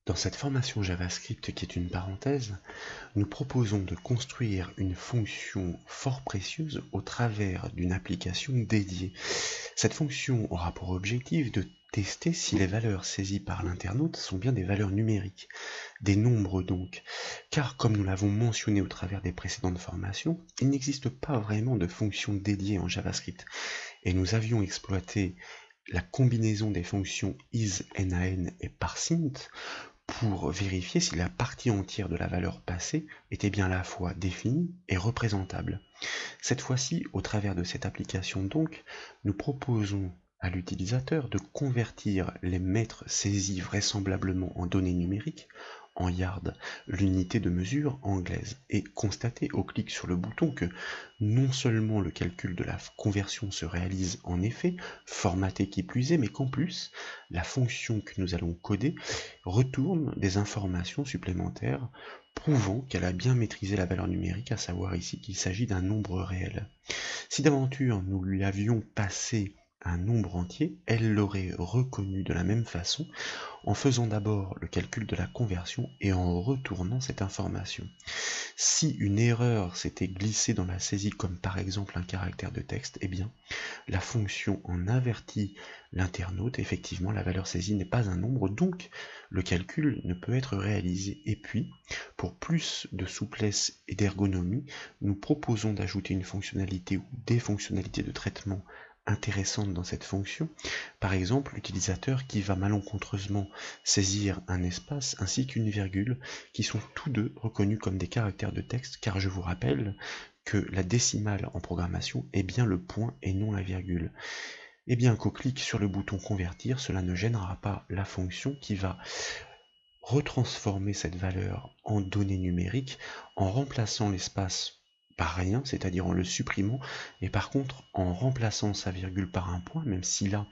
Dans cette formation JavaScript qui est une parenthèse, nous proposons de construire une fonction fort précieuse au travers d'une application dédiée. Cette fonction aura pour objectif de tester si les valeurs saisies par l'internaute sont bien des valeurs numériques, des nombres donc, car comme nous l'avons mentionné au travers des précédentes formations, il n'existe pas vraiment de fonction dédiée en JavaScript, et nous avions exploité la combinaison des fonctions isNaN et parseInt pour vérifier si la partie entière de la valeur passée était bien à la fois définie et représentable. Cette fois-ci, au travers de cette application donc, nous proposons à l'utilisateur de convertir les mètres saisis vraisemblablement en données numériques en yard, l'unité de mesure anglaise, et constater au clic sur le bouton que non seulement le calcul de la conversion se réalise en effet, formaté qui plus est, mais qu'en plus, la fonction que nous allons coder retourne des informations supplémentaires prouvant qu'elle a bien maîtrisé la valeur numérique, à savoir ici qu'il s'agit d'un nombre réel. Si d'aventure nous lui avions passé un nombre entier, elle l'aurait reconnu de la même façon en faisant d'abord le calcul de la conversion et en retournant cette information. Si une erreur s'était glissée dans la saisie, comme par exemple un caractère de texte, eh bien, la fonction en avertit l'internaute, effectivement la valeur saisie n'est pas un nombre, donc le calcul ne peut être réalisé. Et puis, pour plus de souplesse et d'ergonomie, nous proposons d'ajouter une fonctionnalité ou des fonctionnalités de traitement intéressantes dans cette fonction, par exemple l'utilisateur qui va malencontreusement saisir un espace ainsi qu'une virgule, qui sont tous deux reconnus comme des caractères de texte, car je vous rappelle que la décimale en programmation est bien le point et non la virgule. Et bien qu'au clic sur le bouton convertir, cela ne gênera pas la fonction qui va retransformer cette valeur en données numériques en remplaçant l'espace par rien, c'est-à-dire en le supprimant, et par contre en remplaçant sa virgule par un point, même si là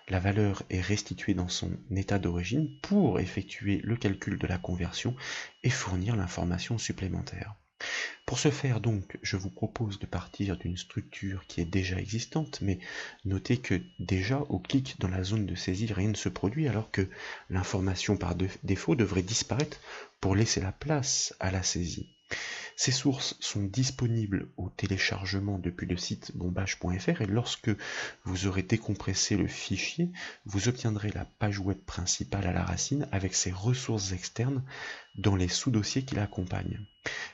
la valeur est restituée dans son état d'origine, pour effectuer le calcul de la conversion et fournir l'information supplémentaire. Pour ce faire donc, je vous propose de partir d'une structure qui est déjà existante, mais notez que déjà au clic dans la zone de saisie, rien ne se produit alors que l'information par défaut devrait disparaître pour laisser la place à la saisie. Ces sources sont disponibles au téléchargement depuis le site bombage.fr et lorsque vous aurez décompressé le fichier, vous obtiendrez la page web principale à la racine avec ses ressources externes dans les sous-dossiers qui l'accompagnent.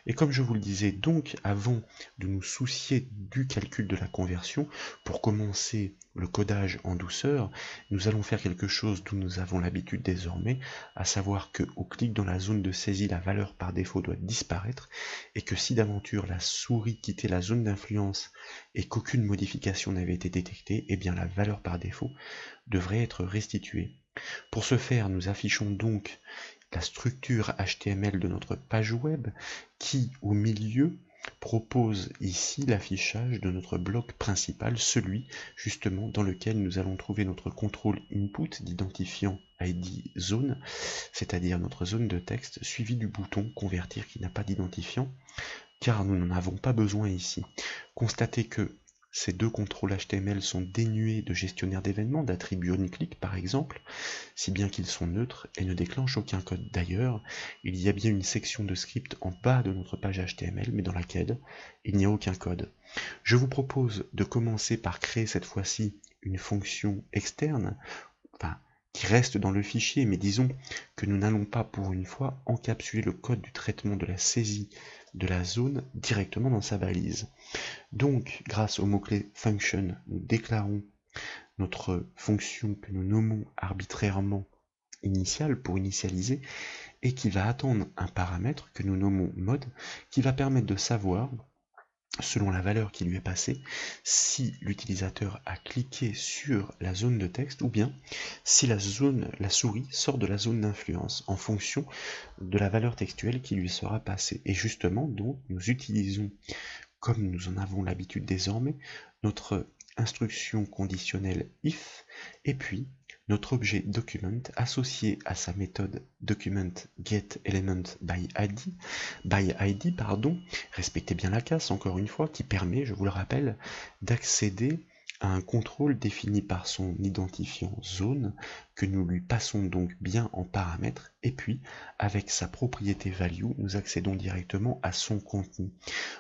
Et comme je vous le disais donc, avant de nous soucier du calcul de la conversion, pour commencer le codage en douceur, nous allons faire quelque chose dont nous avons l'habitude désormais, à savoir que au clic dans la zone de saisie, la valeur par défaut doit disparaître, et que si d'aventure la souris quittait la zone d'influence et qu'aucune modification n'avait été détectée, eh bien la valeur par défaut devrait être restituée. Pour ce faire, nous affichons donc la structure HTML de notre page web qui, au milieu, propose ici l'affichage de notre bloc principal, celui justement dans lequel nous allons trouver notre contrôle input d'identifiant ID zone, c'est-à-dire notre zone de texte, suivi du bouton convertir qui n'a pas d'identifiant, car nous n'en avons pas besoin ici. Constatez que ces deux contrôles HTML sont dénués de gestionnaire d'événements, d'attributs on-click par exemple, si bien qu'ils sont neutres et ne déclenchent aucun code. D'ailleurs, il y a bien une section de script en bas de notre page HTML, mais dans laquelle il n'y a aucun code. Je vous propose de commencer par créer cette fois-ci une fonction externe, qui reste dans le fichier, mais disons que nous n'allons pas pour une fois encapsuler le code du traitement de la saisie de la zone directement dans sa balise. Donc, grâce au mot-clé function, nous déclarons notre fonction que nous nommons arbitrairement initiale pour initialiser et qui va attendre un paramètre que nous nommons mode qui va permettre de savoir, selon la valeur qui lui est passée, si l'utilisateur a cliqué sur la zone de texte ou bien si la souris sort de la zone d'influence en fonction de la valeur textuelle qui lui sera passée. Et justement, donc, nous utilisons, comme nous en avons l'habitude désormais, notre instruction conditionnelle if, et puis notre objet document associé à sa méthode document respectez bien la casse encore une fois, qui permet, je vous le rappelle, d'accéder à un contrôle défini par son identifiant zone, que nous lui passons donc bien en paramètre, et puis avec sa propriété value, nous accédons directement à son contenu.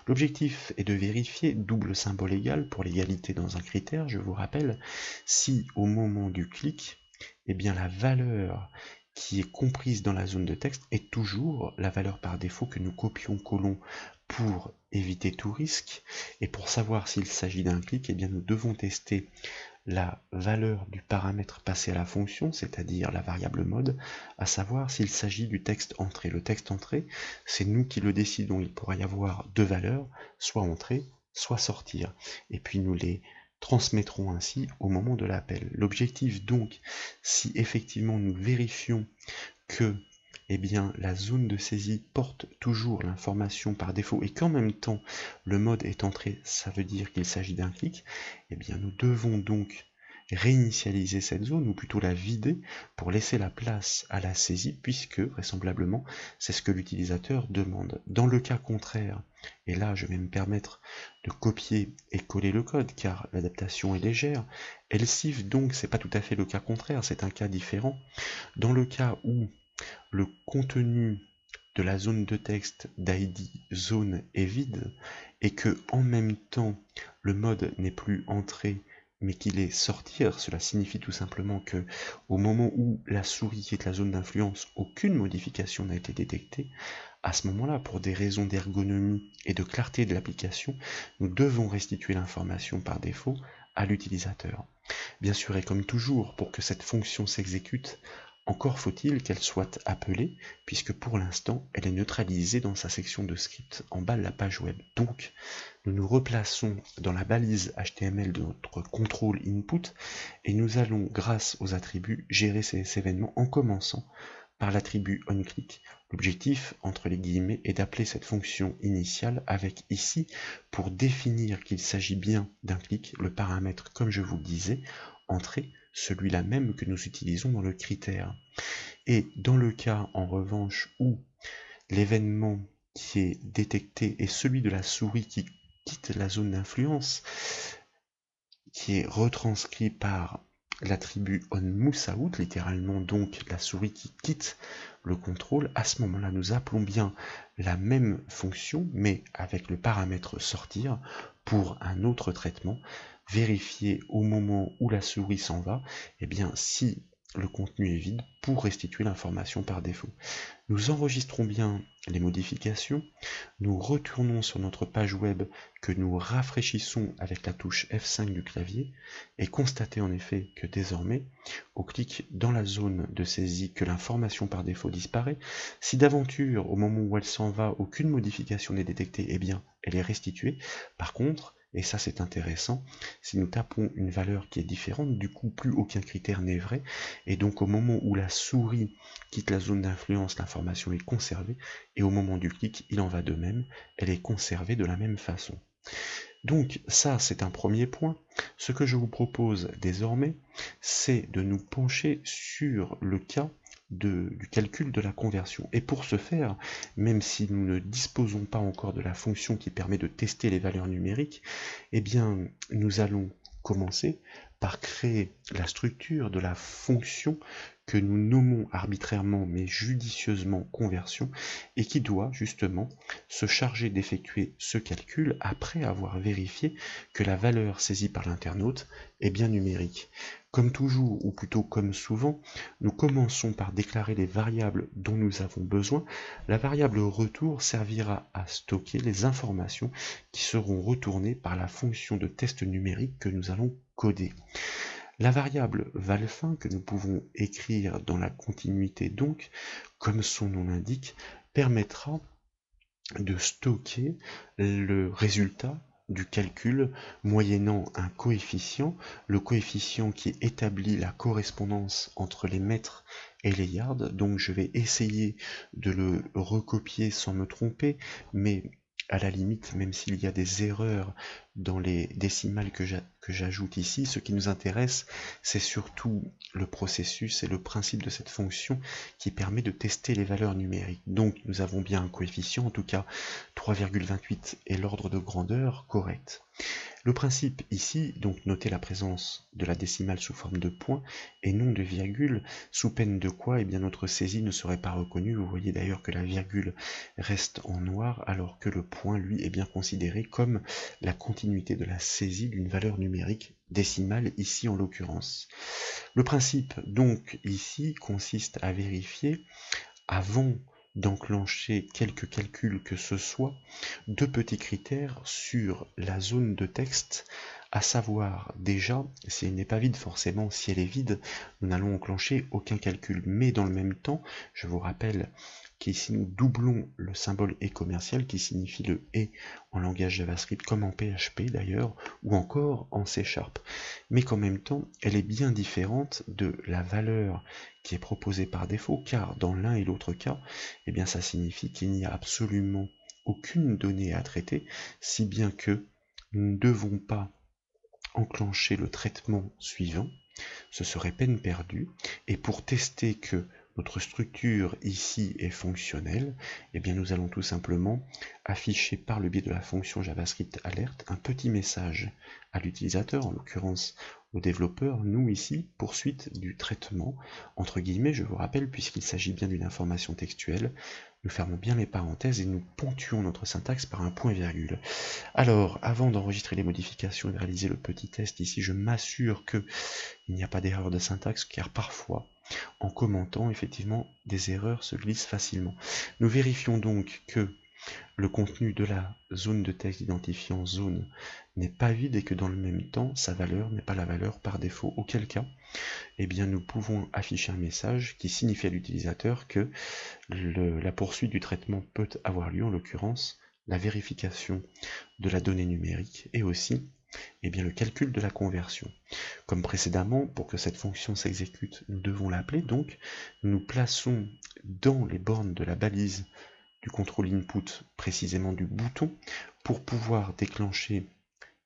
L'objectif est de vérifier double symbole égal pour l'égalité dans un critère, je vous rappelle, si au moment du clic, eh bien la valeur qui est comprise dans la zone de texte est toujours la valeur par défaut que nous copions-collons pour éviter tout risque. Et pour savoir s'il s'agit d'un clic, eh bien nous devons tester la valeur du paramètre passé à la fonction, c'est-à-dire la variable mode, à savoir s'il s'agit du texte entrée. Le texte entrée, c'est nous qui le décidons. Il pourra y avoir deux valeurs, soit entrée, soit sortir. Et puis nous les transmettrons ainsi au moment de l'appel. L'objectif donc, si effectivement nous vérifions que eh bien, la zone de saisie porte toujours l'information par défaut et qu'en même temps le mode est entré, ça veut dire qu'il s'agit d'un clic, eh bien nous devons donc réinitialiser cette zone, ou plutôt la vider, pour laisser la place à la saisie, puisque vraisemblablement c'est ce que l'utilisateur demande. Dans le cas contraire, et là je vais me permettre de copier et coller le code, car l'adaptation est légère, Elsif donc c'est pas tout à fait le cas contraire, c'est un cas différent. Dans le cas où le contenu de la zone de texte d'ID zone est vide et que en même temps le mode n'est plus entré mais qu'il est sortir, cela signifie tout simplement que au moment où la souris quitte la zone d'influence, aucune modification n'a été détectée. À ce moment-là, pour des raisons d'ergonomie et de clarté de l'application, nous devons restituer l'information par défaut à l'utilisateur. Bien sûr, et comme toujours, pour que cette fonction s'exécute, encore faut-il qu'elle soit appelée, puisque pour l'instant, elle est neutralisée dans sa section de script en bas de la page web. Donc, nous nous replaçons dans la balise HTML de notre contrôle input, et nous allons, grâce aux attributs, gérer ces événements en commençant par l'attribut onClick. L'objectif, entre les guillemets, est d'appeler cette fonction initiale avec ici, pour définir qu'il s'agit bien d'un clic, le paramètre, comme je vous le disais, entrée, celui-là même que nous utilisons dans le critère. Et dans le cas, en revanche, où l'événement qui est détecté est celui de la souris qui quitte la zone d'influence, qui est retranscrit par l'attribut onMoveOut, littéralement donc la souris qui quitte le contrôle, à ce moment-là nous appelons bien la même fonction mais avec le paramètre sortir pour un autre traitement, vérifier au moment où la souris s'en va, et bien si le contenu est vide pour restituer l'information par défaut. Nous enregistrons bien les modifications, nous retournons sur notre page web que nous rafraîchissons avec la touche F5 du clavier et constatez en effet que désormais, au clic dans la zone de saisie, que l'information par défaut disparaît. Si d'aventure, au moment où elle s'en va, aucune modification n'est détectée, eh bien, elle est restituée. Par contre, et ça c'est intéressant, si nous tapons une valeur qui est différente, du coup plus aucun critère n'est vrai, et donc au moment où la souris quitte la zone d'influence, l'information est conservée, et au moment du clic, il en va de même, elle est conservée de la même façon. Donc ça c'est un premier point. Ce que je vous propose désormais, c'est de nous pencher sur le cas du calcul de la conversion. Et pour ce faire, même si nous ne disposons pas encore de la fonction qui permet de tester les valeurs numériques, eh bien nous allons commencer par créer la structure de la fonction que nous nommons arbitrairement mais judicieusement conversion et qui doit justement se charger d'effectuer ce calcul après avoir vérifié que la valeur saisie par l'internaute est bien numérique. Comme toujours, ou plutôt comme souvent, nous commençons par déclarer les variables dont nous avons besoin. La variable retour servira à stocker les informations qui seront retournées par la fonction de test numérique que nous allons coder. La variable valFin que nous pouvons écrire dans la continuité donc, comme son nom l'indique, permettra de stocker le résultat du calcul moyennant un coefficient, le coefficient qui établit la correspondance entre les mètres et les yards. Donc je vais essayer de le recopier sans me tromper, mais à la limite, même s'il y a des erreurs dans les décimales que j'ajoute ici. Ce qui nous intéresse, c'est surtout le processus et le principe de cette fonction qui permet de tester les valeurs numériques. Donc nous avons bien un coefficient, en tout cas 3,28 est l'ordre de grandeur correct. Le principe ici, donc notez la présence de la décimale sous forme de point et non de virgule, sous peine de quoi notre saisie ne serait pas reconnue. Vous voyez d'ailleurs que la virgule reste en noir alors que le point, lui, est bien considéré comme la continuité de la saisie d'une valeur numérique décimale, ici en l'occurrence. Le principe donc ici consiste à vérifier avant d'enclencher quelque calcul que ce soit, deux petits critères sur la zone de texte, à savoir déjà, si elle n'est pas vide forcément, si elle est vide, nous n'allons enclencher aucun calcul. Mais dans le même temps, je vous rappelle qu'ici nous doublons le symbole et commercial qui signifie le et en langage JavaScript comme en PHP d'ailleurs, ou encore en C#. Mais qu'en même temps, elle est bien différente de la valeur qui est proposée par défaut, car dans l'un et l'autre cas, ça signifie qu'il n'y a absolument aucune donnée à traiter, si bien que nous ne devons pas enclencher le traitement suivant, ce serait peine perdue, et pour tester que notre structure ici est fonctionnelle, nous allons tout simplement afficher par le biais de la fonction JavaScript alert un petit message à l'utilisateur, en l'occurrence au développeur, nous ici, poursuite du traitement, entre guillemets, je vous rappelle, puisqu'il s'agit bien d'une information textuelle, nous fermons bien les parenthèses et nous ponctuons notre syntaxe par un point-virgule. Alors, avant d'enregistrer les modifications et de réaliser le petit test ici, je m'assure qu'il n'y a pas d'erreur de syntaxe, car parfois, en commentant, effectivement, des erreurs se glissent facilement. Nous vérifions donc que le contenu de la zone de texte identifiant zone n'est pas vide et que dans le même temps, sa valeur n'est pas la valeur par défaut, auquel cas, nous pouvons afficher un message qui signifie à l'utilisateur que la poursuite du traitement peut avoir lieu, en l'occurrence, la vérification de la donnée numérique et aussi le calcul de la conversion. Comme précédemment, pour que cette fonction s'exécute, nous devons l'appeler, donc nous plaçons dans les bornes de la balise du contrôle input, précisément du bouton, pour pouvoir déclencher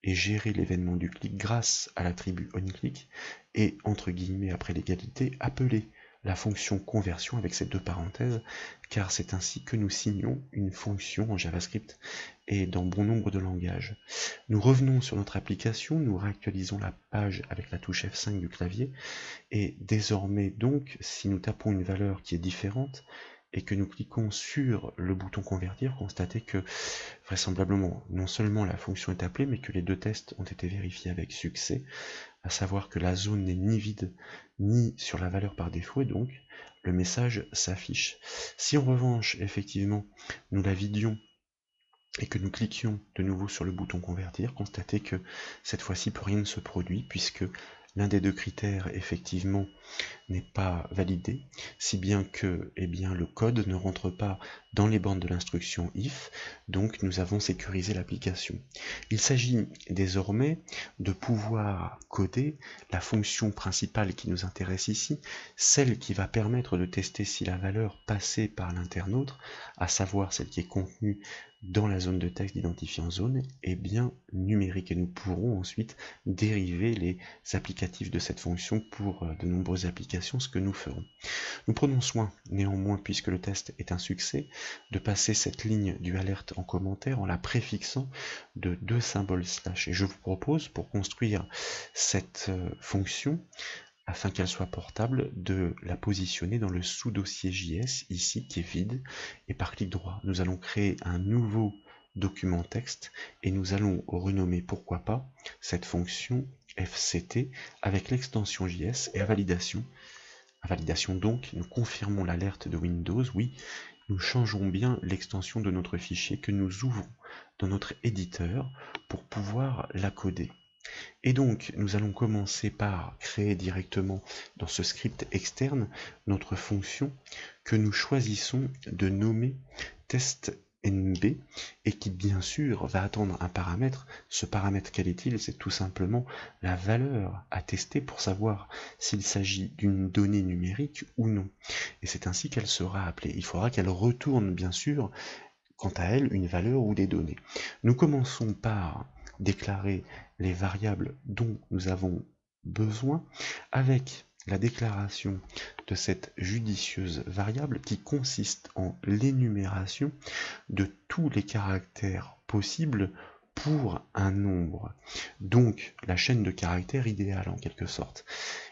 et gérer l'événement du clic grâce à l'attribut onClick et, entre guillemets, après l'égalité, appeler la fonction conversion avec ces deux parenthèses, car c'est ainsi que nous signons une fonction en JavaScript et dans bon nombre de langages. Nous revenons sur notre application, nous réactualisons la page avec la touche F5 du clavier, et désormais donc, si nous tapons une valeur qui est différente, et que nous cliquons sur le bouton convertir, constatez que vraisemblablement non seulement la fonction est appelée, mais que les deux tests ont été vérifiés avec succès, à savoir que la zone n'est ni vide ni sur la valeur par défaut, et donc le message s'affiche. Si en revanche, effectivement, nous la vidions et que nous cliquions de nouveau sur le bouton convertir, constatez que cette fois-ci plus rien ne se produit, puisque l'un des deux critères, effectivement, n'est pas validé, si bien que le code ne rentre pas dans les bornes de l'instruction if, donc nous avons sécurisé l'application. Il s'agit désormais de pouvoir coder la fonction principale qui nous intéresse ici, celle qui va permettre de tester si la valeur passée par l'internaute, à savoir celle qui est contenue dans la zone de texte identifiant zone, est bien numérique, et nous pourrons ensuite dériver les applicatifs de cette fonction pour de nombreuses applications, ce que nous ferons. Nous prenons soin, néanmoins, puisque le test est un succès, de passer cette ligne du alerte en commentaire en la préfixant de deux symboles slash. Et je vous propose, pour construire cette fonction, afin qu'elle soit portable, de la positionner dans le sous-dossier JS, ici, qui est vide, et par clic droit, nous allons créer un nouveau document texte, et nous allons renommer, pourquoi pas, cette fonction fct, avec l'extension JS, et à validation donc, nous confirmons l'alerte de Windows, oui, nous changeons bien l'extension de notre fichier que nous ouvrons dans notre éditeur pour pouvoir la coder. Et donc, nous allons commencer par créer directement dans ce script externe notre fonction que nous choisissons de nommer testNB et qui, bien sûr, va attendre un paramètre. Ce paramètre, quel est-il? C'est tout simplement la valeur à tester pour savoir s'il s'agit d'une donnée numérique ou non. Et c'est ainsi qu'elle sera appelée. Il faudra qu'elle retourne, bien sûr, quant à elle, une valeur ou des données. Nous commençons par déclarer les variables dont nous avons besoin avec la déclaration de cette judicieuse variable qui consiste en l'énumération de tous les caractères possibles pour un nombre. Donc la chaîne de caractères idéale en quelque sorte.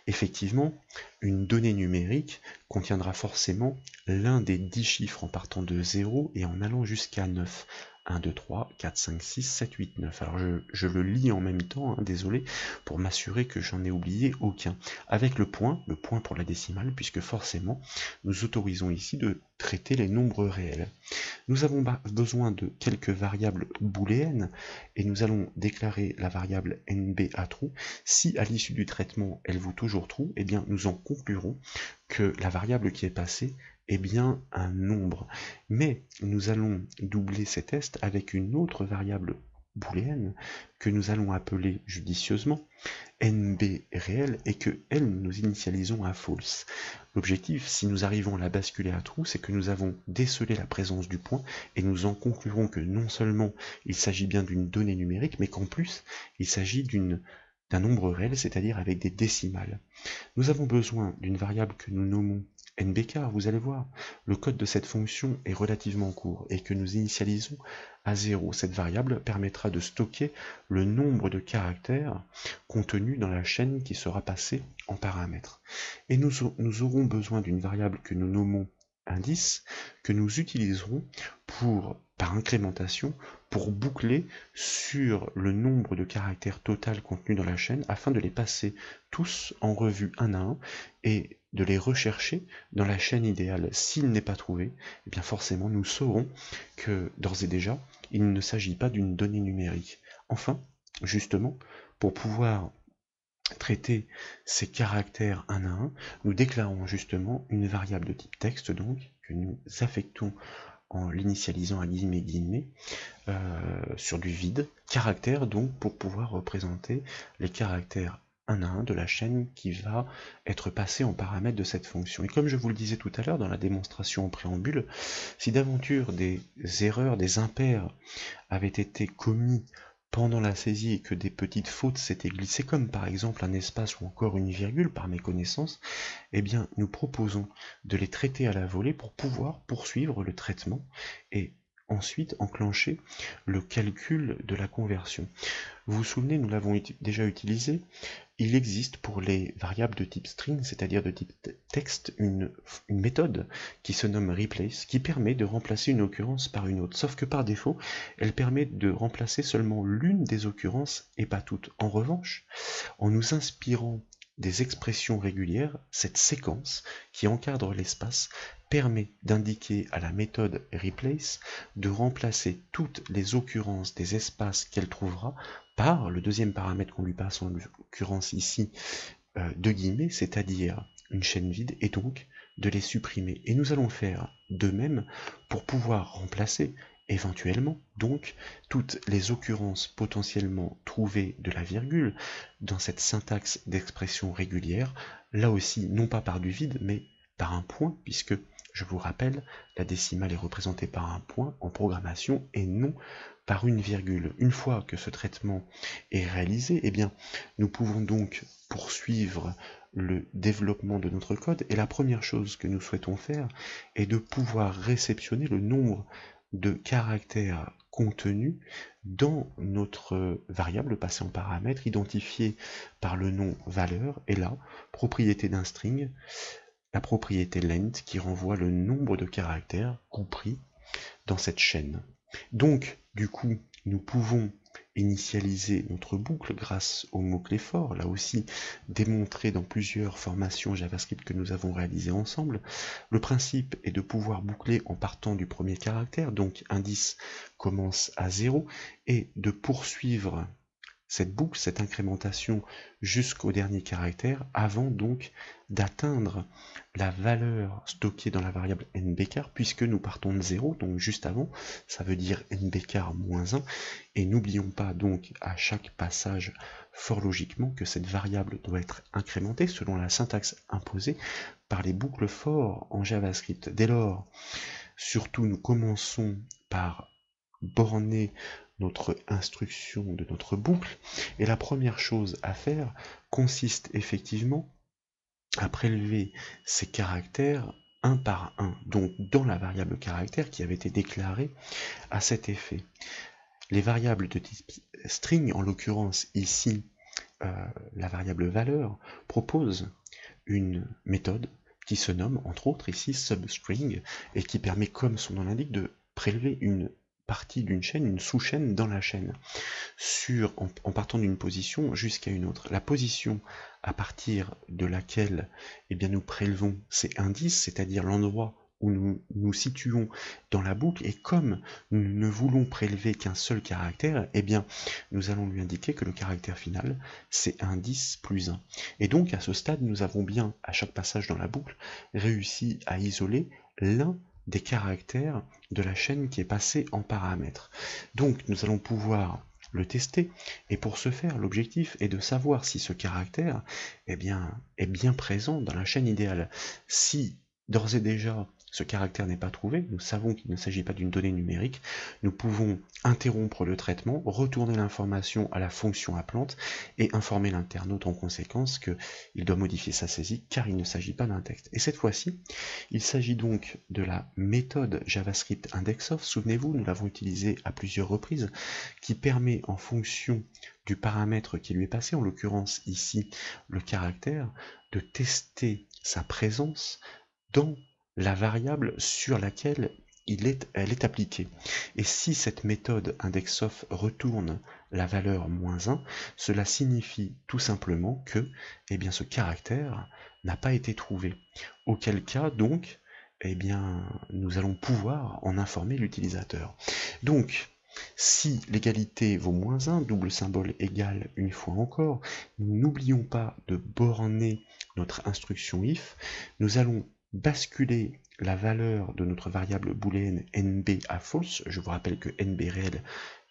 Effectivement, une donnée numérique contiendra forcément l'un des 10 chiffres en partant de 0 et en allant jusqu'à 9. 1, 2, 3, 4, 5, 6, 7, 8, 9. Alors je le lis en même temps, hein, désolé, pour m'assurer que j'en ai oublié aucun. Avec le point pour la décimale, puisque forcément, nous autorisons ici de traiter les nombres réels. Nous avons besoin de quelques variables booléennes et nous allons déclarer la variable nb à true. Si à l'issue du traitement elle vaut toujours true, eh bien nous en conclurons que la variable qui est passée est bien un nombre. Mais nous allons doubler ces tests avec une autre variable booléenne que nous allons appeler judicieusement nb réel et que elle nous initialisons à false. L'objectif, si nous arrivons à la basculer à true, c'est que nous avons décelé la présence du point et nous en conclurons que non seulement il s'agit bien d'une donnée numérique, mais qu'en plus il s'agit d'un nombre réel, c'est-à-dire avec des décimales. Nous avons besoin d'une variable que nous nommons nbk, vous allez voir, le code de cette fonction est relativement court et que nous initialisons à 0. Cette variable permettra de stocker le nombre de caractères contenus dans la chaîne qui sera passée en paramètres. Et nous aurons besoin d'une variable que nous nommons indice, que nous utiliserons par incrémentation pour boucler sur le nombre de caractères total contenus dans la chaîne afin de les passer tous en revue un à un et de les rechercher dans la chaîne idéale. S'il n'est pas trouvé, eh bien forcément nous saurons que d'ores et déjà il ne s'agit pas d'une donnée numérique. Enfin, justement, pour pouvoir traiter ces caractères un à un, nous déclarons justement une variable de type texte donc que nous affectons en l'initialisant à guillemets sur du vide, caractère donc pour pouvoir représenter les caractères un à un de la chaîne qui va être passée en paramètre de cette fonction. Et comme je vous le disais tout à l'heure dans la démonstration en préambule, si d'aventure des erreurs, des impairs avaient été commis pendant la saisie et que des petites fautes s'étaient glissées, comme par exemple un espace ou encore une virgule par méconnaissance, eh bien nous proposons de les traiter à la volée pour pouvoir poursuivre le traitement et ensuite enclencher le calcul de la conversion. Vous vous souvenez, nous l'avons déjà utilisé, il existe pour les variables de type string, c'est-à-dire de type texte, une méthode qui se nomme replace, qui permet de remplacer une occurrence par une autre. Sauf que par défaut, elle permet de remplacer seulement l'une des occurrences et pas toutes. En revanche, en nous inspirant des expressions régulières, cette séquence qui encadre l'espace permet d'indiquer à la méthode replace de remplacer toutes les occurrences des espaces qu'elle trouvera par le deuxième paramètre qu'on lui passe en l'occurrence ici de guillemets, c'est-à-dire une chaîne vide, et donc de les supprimer. Et nous allons faire de même pour pouvoir remplacer éventuellement donc toutes les occurrences potentiellement trouvées de la virgule dans cette syntaxe d'expression régulière, là aussi non pas par du vide mais par un point, puisque je vous rappelle, la décimale est représentée par un point en programmation et non par une virgule. Une fois que ce traitement est réalisé, eh bien, nous pouvons donc poursuivre le développement de notre code et la première chose que nous souhaitons faire est de pouvoir réceptionner le nombre de caractères contenus dans notre variable passée en paramètre identifiée par le nom valeur et là, propriété d'un string, la propriété length qui renvoie le nombre de caractères compris dans cette chaîne. Donc, du coup, nous pouvons initialiser notre boucle grâce au mot-clé fort, là aussi démontré dans plusieurs formations JavaScript que nous avons réalisées ensemble. Le principe est de pouvoir boucler en partant du premier caractère, donc indice commence à 0, et de poursuivre cette boucle, cette incrémentation jusqu'au dernier caractère, avant donc d'atteindre la valeur stockée dans la variable nbcar, puisque nous partons de 0, donc juste avant, ça veut dire nbcar moins 1, et n'oublions pas donc à chaque passage fort logiquement que cette variable doit être incrémentée selon la syntaxe imposée par les boucles for en JavaScript. Dès lors, surtout nous commençons par borner notre instruction de notre boucle. Et la première chose à faire consiste effectivement à prélever ces caractères un par un, donc dans la variable caractère qui avait été déclarée à cet effet. Les variables de type string, en l'occurrence ici la variable valeur, propose une méthode qui se nomme entre autres ici substring et qui permet, comme son nom l'indique, de prélever une partie d'une chaîne, une sous-chaîne dans la chaîne, en partant d'une position jusqu'à une autre. La position à partir de laquelle nous prélevons ces indices, c'est-à-dire l'endroit où nous nous situons dans la boucle, et comme nous ne voulons prélever qu'un seul caractère, nous allons lui indiquer que le caractère final, c'est indice plus 1. Et donc, à ce stade, nous avons bien, à chaque passage dans la boucle, réussi à isoler l'un des caractères de la chaîne qui est passée en paramètre. Donc, nous allons pouvoir le tester, et pour ce faire, l'objectif est de savoir si ce caractère est bien présent dans la chaîne idéale. Si, d'ores et déjà, ce caractère n'est pas trouvé, nous savons qu'il ne s'agit pas d'une donnée numérique, nous pouvons interrompre le traitement, retourner l'information à la fonction appelante et informer l'internaute en conséquence qu'il doit modifier sa saisie car il ne s'agit pas d'un texte. Et cette fois-ci, il s'agit donc de la méthode JavaScript IndexOf, souvenez-vous, nous l'avons utilisée à plusieurs reprises, qui permet en fonction du paramètre qui lui est passé, en l'occurrence ici le caractère, de tester sa présence dans la variable sur laquelle elle est appliquée. Et si cette méthode IndexOf retourne la valeur -1, cela signifie tout simplement que ce caractère n'a pas été trouvé. Auquel cas, donc, nous allons pouvoir en informer l'utilisateur. Donc, si l'égalité vaut -1, double symbole égale une fois encore, nous n'oublions pas de borner notre instruction if. Nous allons basculer la valeur de notre variable booléenne nb à false. Je vous rappelle que nb réel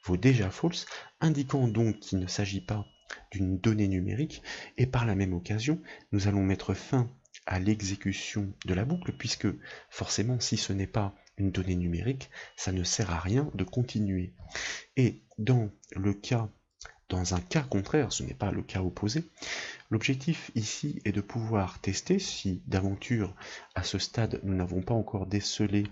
vaut déjà false, indiquant donc qu'il ne s'agit pas d'une donnée numérique, et par la même occasion, nous allons mettre fin à l'exécution de la boucle, puisque forcément, si ce n'est pas une donnée numérique, ça ne sert à rien de continuer. Et dans un cas contraire, ce n'est pas le cas opposé, l'objectif ici est de pouvoir tester si d'aventure, à ce stade, nous n'avons pas encore décelé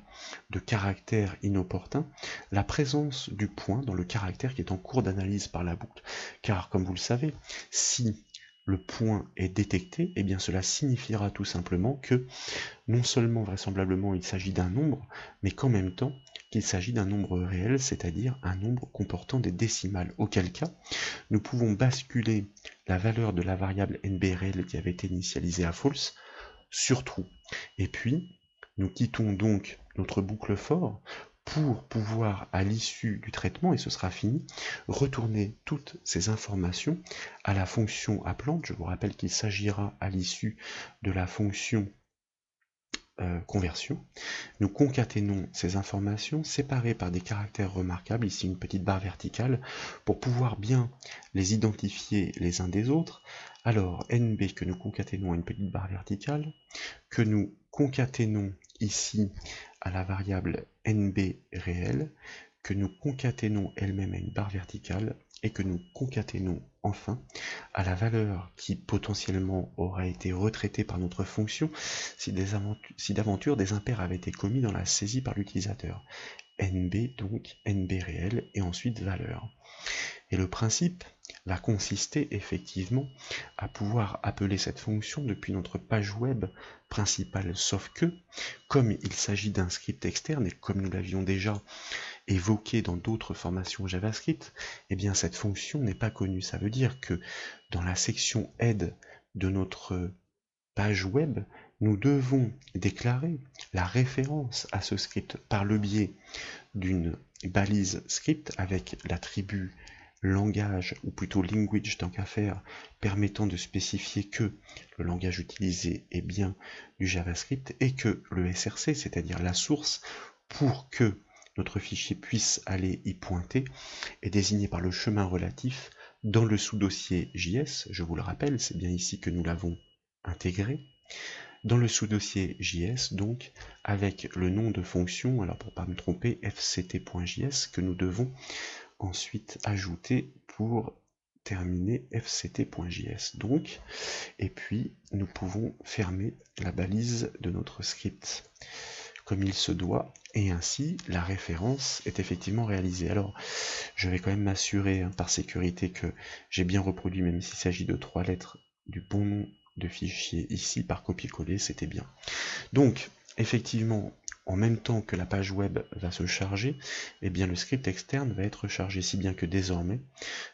de caractère inopportun, la présence du point dans le caractère qui est en cours d'analyse par la boucle. Car, comme vous le savez, si le point est détecté, cela signifiera tout simplement que non seulement vraisemblablement il s'agit d'un nombre, mais qu'en même temps qu'il s'agit d'un nombre réel, c'est-à-dire un nombre comportant des décimales, auquel cas nous pouvons basculer la valeur de la variable nb réel qui avait été initialisée à false sur true. Et puis, nous quittons donc notre boucle for pour pouvoir, à l'issue du traitement, et ce sera fini, retourner toutes ces informations à la fonction appelante. Je vous rappelle qu'il s'agira à l'issue de la fonction conversion. Nous concaténons ces informations séparées par des caractères remarquables, ici une petite barre verticale, pour pouvoir bien les identifier les uns des autres. Alors, nb que nous concaténons à une petite barre verticale, que nous concaténons ici à la variable nb réel, que nous concaténons elle-même à une barre verticale, et que nous concaténons enfin à la valeur qui potentiellement aura été retraitée par notre fonction si d'aventure des impairs avaient été commis dans la saisie par l'utilisateur. nb, donc nb réel, et ensuite valeur. Et le principe va consister effectivement à pouvoir appeler cette fonction depuis notre page web principale, sauf que, comme il s'agit d'un script externe, et comme nous l'avions déjà évoqué dans d'autres formations JavaScript, cette fonction n'est pas connue. Ça veut dire que dans la section aide de notre page web, nous devons déclarer la référence à ce script par le biais d'une balise script avec l'attribut langage, ou plutôt language tant qu'à faire, permettant de spécifier que le langage utilisé est bien du JavaScript et que le src, c'est-à-dire la source, pour que notre fichier puisse aller y pointer, est désigné par le chemin relatif dans le sous-dossier JS. Je vous le rappelle, c'est bien ici que nous l'avons intégré. Dans le sous-dossier JS, donc, avec le nom de fonction, alors pour ne pas me tromper, fct.js, que nous devons ensuite ajouter pour terminer fct.js. Donc, et puis nous pouvons fermer la balise de notre script comme il se doit, et ainsi la référence est effectivement réalisée. Alors, je vais quand même m'assurer par sécurité que j'ai bien reproduit, même s'il s'agit de 3 lettres, du bon nom de fichier ici par copier-coller, c'était bien. Donc, effectivement, en même temps que la page web va se charger, eh bien le script externe va être chargé, si bien que désormais,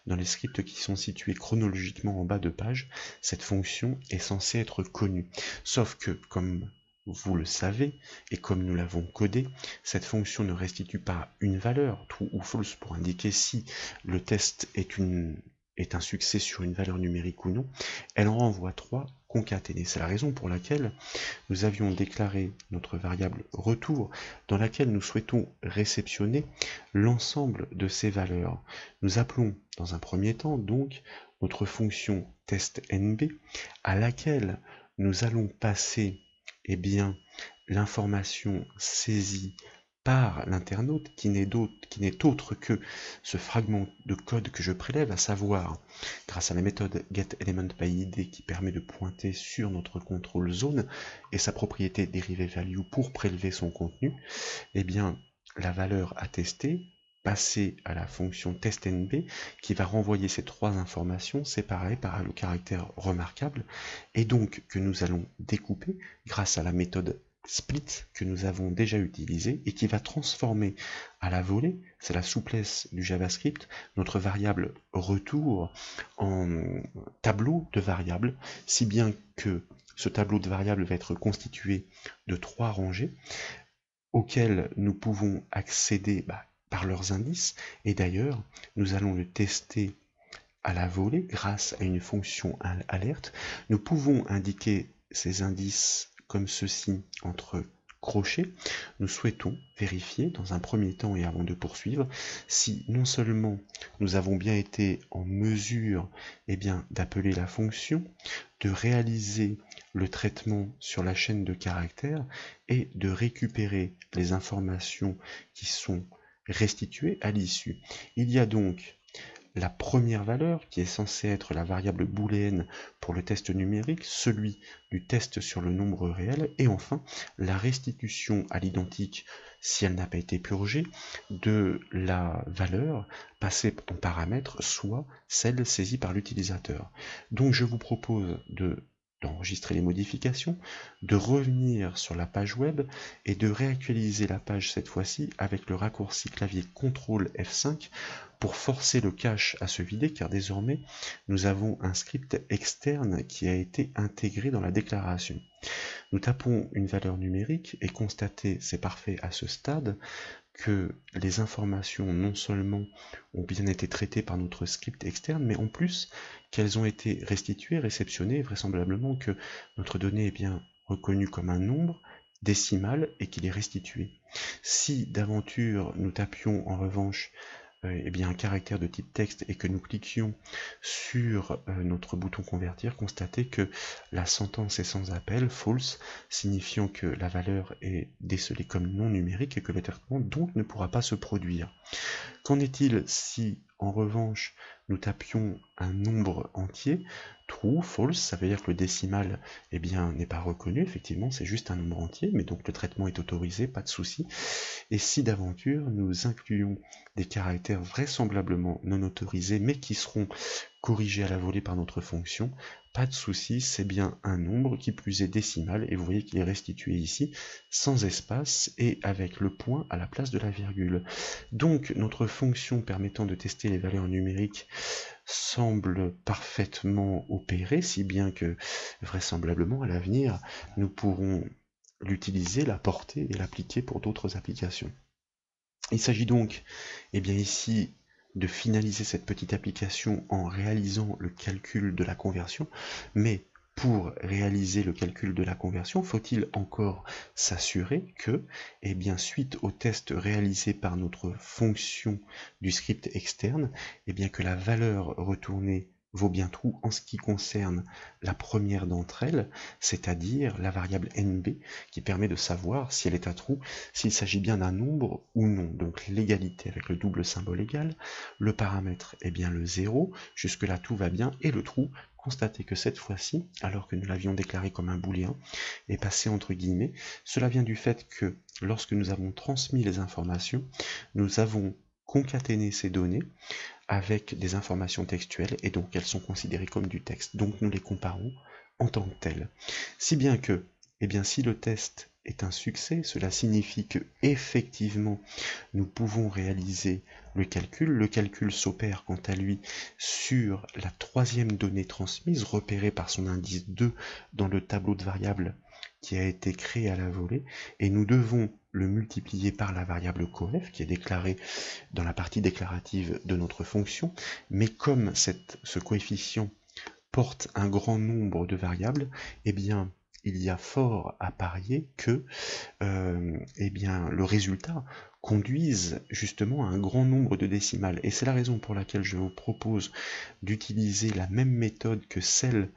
dans les scripts qui sont situés chronologiquement en bas de page, cette fonction est censée être connue. Sauf que, comme vous le savez, et comme nous l'avons codé, cette fonction ne restitue pas une valeur, true ou false, pour indiquer si le test est un succès sur une valeur numérique ou non. Elle en renvoie 3 concaténées. C'est la raison pour laquelle nous avions déclaré notre variable retour, dans laquelle nous souhaitons réceptionner l'ensemble de ces valeurs. Nous appelons dans un premier temps donc notre fonction testNB, à laquelle nous allons passer l'information saisie par l'internaute, qui n'est autre que ce fragment de code que je prélève, à savoir, grâce à la méthode getElementById qui permet de pointer sur notre control zone et sa propriété derivateValue pour prélever son contenu, eh bien, la valeur à tester passer à la fonction testNB qui va renvoyer ces 3 informations séparées par le caractère remarquable et donc que nous allons découper grâce à la méthode split que nous avons déjà utilisée et qui va transformer à la volée, c'est la souplesse du JavaScript, notre variable retour en tableau de variables, si bien que ce tableau de variables va être constitué de 3 rangées auxquelles nous pouvons accéder par leurs indices, et d'ailleurs nous allons le tester à la volée grâce à une fonction alerte. Nous pouvons indiquer ces indices comme ceci entre crochets. Nous souhaitons vérifier dans un premier temps et avant de poursuivre si non seulement nous avons bien été en mesure d'appeler la fonction, de réaliser le traitement sur la chaîne de caractères et de récupérer les informations qui sont restituées à l'issue. Il y a donc la première valeur, qui est censée être la variable booléenne pour le test numérique, celui du test sur le nombre réel, et enfin la restitution à l'identique, si elle n'a pas été purgée, de la valeur passée en paramètre, soit celle saisie par l'utilisateur. Donc je vous propose d'enregistrer les modifications, de revenir sur la page web et de réactualiser la page cette fois-ci avec le raccourci clavier CTRL F5 pour forcer le cache à se vider, car désormais nous avons un script externe qui a été intégré dans la déclaration. Nous tapons une valeur numérique et constatez, c'est parfait à ce stade, que les informations non seulement ont bien été traitées par notre script externe, mais en plus qu'elles ont été restituées, réceptionnées, vraisemblablement que notre donnée est bien reconnue comme un nombre décimal et qu'il est restitué. Si d'aventure nous tapions en revanche un caractère de type texte et que nous cliquions sur notre bouton convertir, constatez que la sentence est sans appel, false, signifiant que la valeur est décelée comme non numérique et que le traitement donc ne pourra pas se produire. Qu'en est-il si en revanche nous tapions un nombre entier, true, false, ça veut dire que le décimal n'est pas reconnu, effectivement c'est juste un nombre entier, mais donc le traitement est autorisé, pas de souci. Et si d'aventure nous incluons des caractères vraisemblablement non autorisés, mais qui seront corrigés à la volée par notre fonction, pas de souci, c'est bien un nombre qui plus est décimal, et vous voyez qu'il est restitué ici, sans espace, et avec le point à la place de la virgule. Donc notre fonction permettant de tester les valeurs numériques semble parfaitement opérée, si bien que vraisemblablement à l'avenir, nous pourrons l'utiliser, la porter et l'appliquer pour d'autres applications. Il s'agit donc ici de finaliser cette petite application en réalisant le calcul de la conversion, mais pour réaliser le calcul de la conversion, faut-il encore s'assurer que, suite au test réalisé par notre fonction du script externe, que la valeur retournée vaut bien true en ce qui concerne la première d'entre elles, c'est-à-dire la variable nb, qui permet de savoir si elle est à true, s'il s'agit bien d'un nombre ou non. Donc l'égalité avec le double symbole égal, le paramètre est bien le 0, jusque-là tout va bien, et le true, constatez que cette fois-ci, alors que nous l'avions déclaré comme un booléen, est passé entre guillemets. Cela vient du fait que lorsque nous avons transmis les informations, nous avons concaténé ces données avec des informations textuelles et donc elles sont considérées comme du texte. Donc nous les comparons en tant que telles. Si bien que, si le test est un succès, cela signifie que effectivement nous pouvons réaliser le calcul. Le calcul s'opère quant à lui sur la troisième donnée transmise, repérée par son indice 2 dans le tableau de variables qui a été créé à la volée, et nous devons le multiplier par la variable coef qui est déclarée dans la partie déclarative de notre fonction, mais comme ce coefficient porte un grand nombre de variables, il y a fort à parier que le résultat conduise justement à un grand nombre de décimales. Et c'est la raison pour laquelle je vous propose d'utiliser la même méthode que celle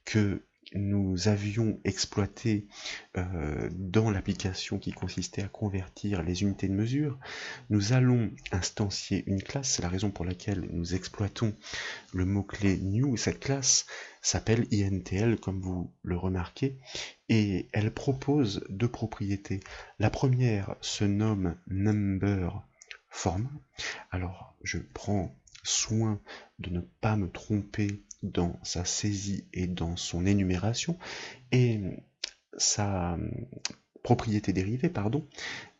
que nous avions exploité dans l'application qui consistait à convertir les unités de mesure. Nous allons instancier une classe, c'est la raison pour laquelle nous exploitons le mot-clé new. Cette classe s'appelle intl comme vous le remarquez, et elle propose deux propriétés. La première se nomme number format. Alors je prends soin de ne pas me tromper dans sa saisie et dans son énumération, et sa propriété dérivée,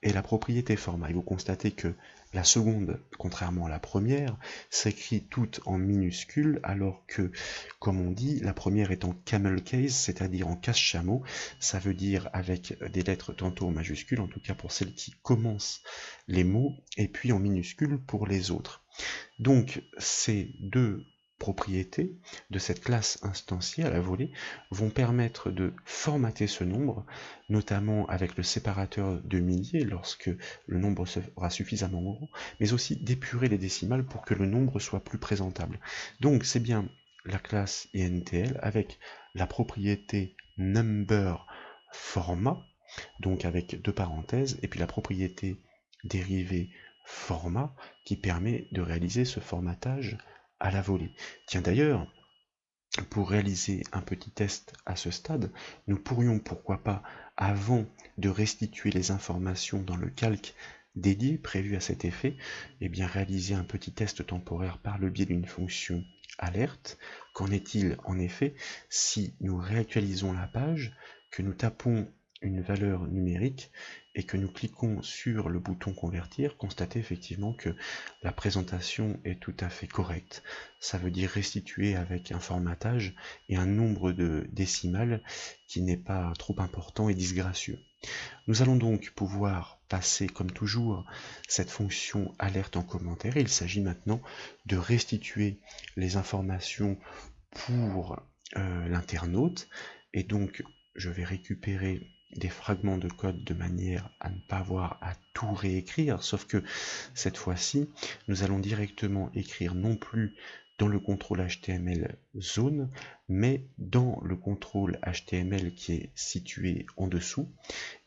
est la propriété format. Et vous constatez que la seconde, contrairement à la première, s'écrit toute en minuscules, alors que, comme on dit, la première est en camel case, c'est-à-dire en cache-chameau. Ça veut dire avec des lettres tantôt en majuscules, en tout cas pour celles qui commencent les mots, et puis en minuscules pour les autres. Donc, ces deux propriétés de cette classe instanciée à la volée vont permettre de formater ce nombre, notamment avec le séparateur de milliers lorsque le nombre sera suffisamment grand, mais aussi d'épurer les décimales pour que le nombre soit plus présentable. Donc c'est bien la classe intl avec la propriété number format, donc avec deux parenthèses, et puis la propriété dérivée format qui permet de réaliser ce formatage à la volée. Tiens d'ailleurs, pour réaliser un petit test à ce stade, nous pourrions pourquoi pas, avant de restituer les informations dans le calque dédié prévu à cet effet, réaliser un petit test temporaire par le biais d'une fonction alerte. Qu'en est-il en effet si nous réactualisons la page, que nous tapons une valeur numérique et que nous cliquons sur le bouton convertir, constatez effectivement que la présentation est tout à fait correcte. Ça veut dire restituer avec un formatage et un nombre de décimales qui n'est pas trop important et disgracieux. Nous allons donc pouvoir passer comme toujours cette fonction alerte en commentaire. Il s'agit maintenant de restituer les informations pour l'internaute, et donc je vais récupérer des fragments de code de manière à ne pas avoir à tout réécrire, sauf que cette fois-ci, nous allons directement écrire non plus dans le contrôle HTML zone, mais dans le contrôle HTML qui est situé en dessous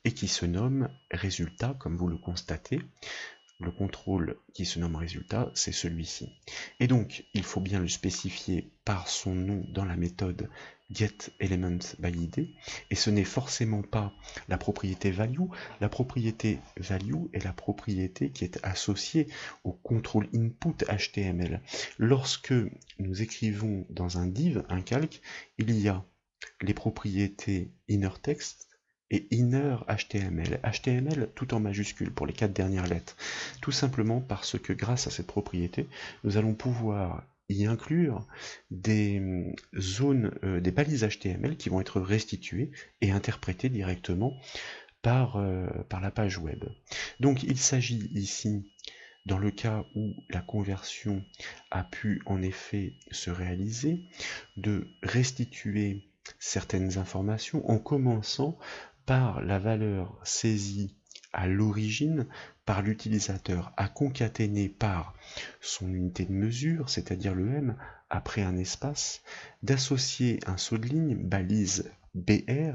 et qui se nomme résultat, comme vous le constatez. Le contrôle qui se nomme résultat, c'est celui-ci. Et donc, il faut bien le spécifier par son nom dans la méthode getElementById, et ce n'est forcément pas la propriété value. La propriété value est la propriété qui est associée au contrôle input HTML. Lorsque nous écrivons dans un div, un calque, il y a les propriétés innerText et inner HTML. HTML tout en majuscule pour les 4 dernières lettres. Tout simplement parce que grâce à cette propriété, nous allons pouvoir y inclure des zones, des balises HTML qui vont être restituées et interprétées directement par la page web. Donc il s'agit ici, dans le cas où la conversion a pu en effet se réaliser, de restituer certaines informations en commençant par la valeur saisie à l'origine par l'utilisateur à concaténer par son unité de mesure, c'est-à-dire le M, après un espace, d'associer un saut de ligne, balise BR,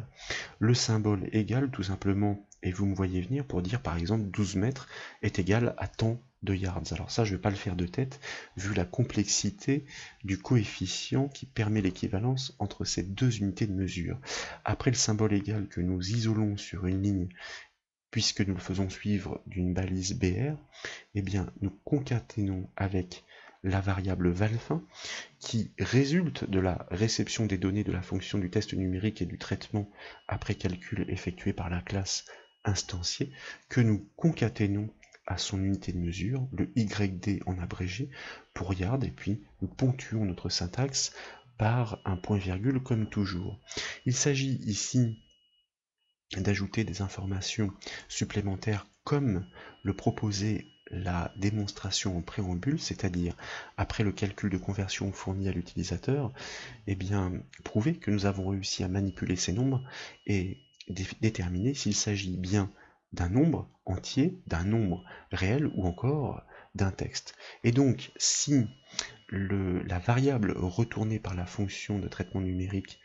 le symbole égal tout simplement, et vous me voyez venir pour dire par exemple 12 mètres est égal à tant de yards. Alors ça je ne vais pas le faire de tête, vu la complexité du coefficient qui permet l'équivalence entre ces deux unités de mesure. Après le symbole égal que nous isolons sur une ligne, puisque nous le faisons suivre d'une balise BR, eh bien nous concaténons avec la variable valfin qui résulte de la réception des données de la fonction du test numérique et du traitement après calcul effectué par la classe instanciée, que nous concaténons à son unité de mesure, le YD en abrégé, pour yard, et puis nous ponctuons notre syntaxe par un point-virgule comme toujours. Il s'agit ici d'ajouter des informations supplémentaires comme le proposait la démonstration en préambule, c'est-à-dire après le calcul de conversion fourni à l'utilisateur, eh bien prouver que nous avons réussi à manipuler ces nombres et déterminer s'il s'agit bien d'un nombre entier, d'un nombre réel ou encore d'un texte. Et donc si la variable retournée par la fonction de traitement numérique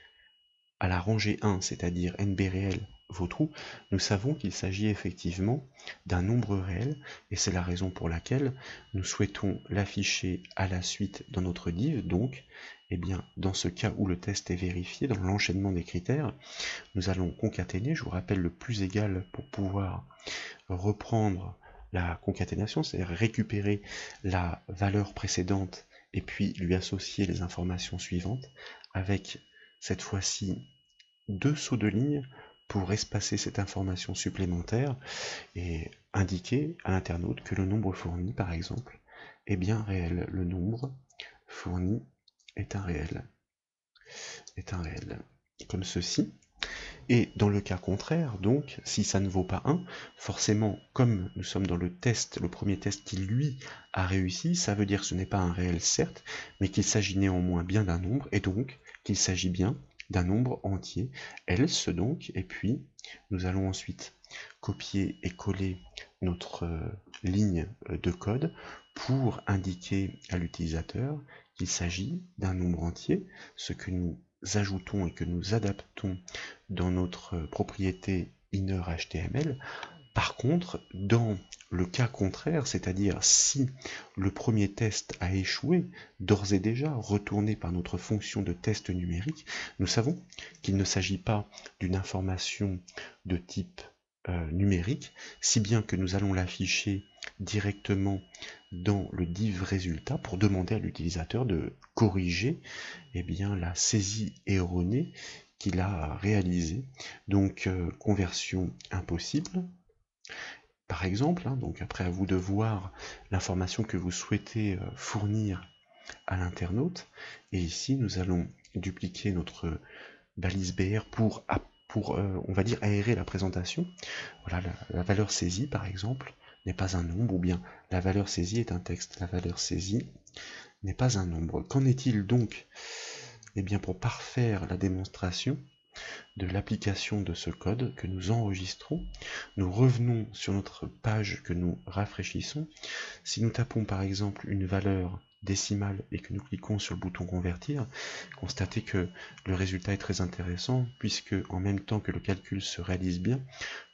à la rangée 1, c'est-à-dire NB réel, vaut true, nous savons qu'il s'agit effectivement d'un nombre réel, et c'est la raison pour laquelle nous souhaitons l'afficher à la suite dans notre div. Donc, eh bien, dans ce cas où le test est vérifié, dans l'enchaînement des critères, nous allons concaténer, je vous rappelle le plus égal pour pouvoir reprendre la concaténation, c'est-à-dire récupérer la valeur précédente et puis lui associer les informations suivantes avec cette fois-ci deux sauts de ligne pour espacer cette information supplémentaire et indiquer à l'internaute que le nombre fourni, par exemple, est bien réel. Le nombre fourni est un réel. Comme ceci. Et dans le cas contraire, donc, si ça ne vaut pas 1, forcément, comme nous sommes dans le test, le premier test qui, lui, a réussi, ça veut dire que ce n'est pas un réel, certes, mais qu'il s'agit néanmoins bien d'un nombre, et donc qu'il s'agit bien d'un nombre entier, else donc, et puis nous allons ensuite copier et coller notre ligne de code pour indiquer à l'utilisateur qu'il s'agit d'un nombre entier, ce que nous ajoutons et que nous adaptons dans notre propriété inner.html. Par contre, dans le cas contraire, c'est-à-dire si le premier test a échoué, d'ores et déjà retourné par notre fonction de test numérique, nous savons qu'il ne s'agit pas d'une information de type numérique, si bien que nous allons l'afficher directement dans le div résultat pour demander à l'utilisateur de corriger eh bien, la saisie erronée qu'il a réalisée. Donc conversion impossible. Par exemple, donc après à vous de voir l'information que vous souhaitez fournir à l'internaute, et ici nous allons dupliquer notre balise BR pour on va dire aérer la présentation. Voilà, la valeur saisie par exemple n'est pas un nombre, ou bien la valeur saisie est un texte. La valeur saisie n'est pas un nombre. Qu'en est-il donc? Eh bien pour parfaire la démonstration de l'application de ce code que nous enregistrons, nous revenons sur notre page que nous rafraîchissons. Si nous tapons par exemple une valeur décimale et que nous cliquons sur le bouton convertir, constatez que le résultat est très intéressant puisque en même temps que le calcul se réalise bien,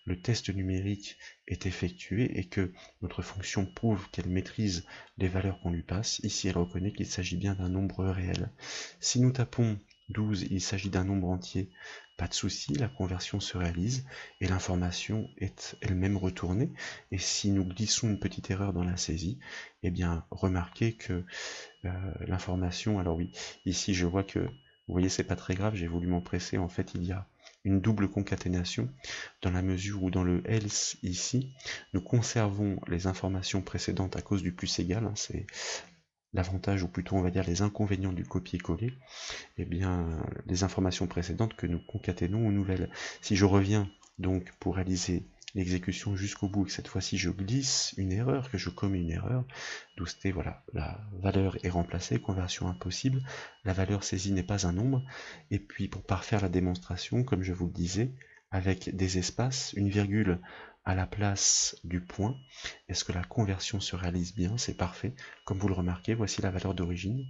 le test numérique est effectué et que notre fonction prouve qu'elle maîtrise les valeurs qu'on lui passe. Ici, elle reconnaît qu'il s'agit bien d'un nombre réel. Si nous tapons 12, il s'agit d'un nombre entier, pas de souci, la conversion se réalise et l'information est elle-même retournée. Et si nous glissons une petite erreur dans la saisie, eh bien remarquez que l'information, alors oui, ici je vois que, vous voyez, c'est pas très grave, j'ai voulu m'empresser, en fait il y a une double concaténation dans la mesure où dans le else ici, nous conservons les informations précédentes à cause du plus égal, hein, c'est l'avantage, ou plutôt on va dire les inconvénients du copier-coller, eh bien les informations précédentes que nous concaténons aux nouvelles. Si je reviens donc pour réaliser l'exécution jusqu'au bout, que cette fois-ci je glisse une erreur, que je commets une erreur, d'où c'était, voilà, la valeur est remplacée, conversion impossible, la valeur saisie n'est pas un nombre, et puis pour parfaire la démonstration, comme je vous le disais, avec des espaces, une virgule à la place du point. Est-ce que la conversion se réalise bien? C'est parfait. Comme vous le remarquez, voici la valeur d'origine.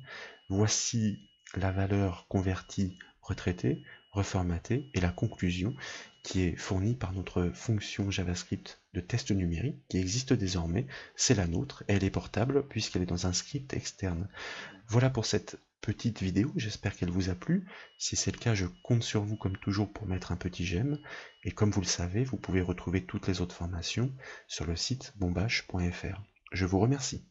Voici la valeur convertie retraitée, reformatée, et la conclusion qui est fournie par notre fonction JavaScript de test numérique qui existe désormais. C'est la nôtre, elle est portable puisqu'elle est dans un script externe. Voilà pour cette petite vidéo, j'espère qu'elle vous a plu. Si c'est le cas, je compte sur vous comme toujours pour mettre un petit j'aime. Et comme vous le savez, vous pouvez retrouver toutes les autres formations sur le site bombache.fr. Je vous remercie.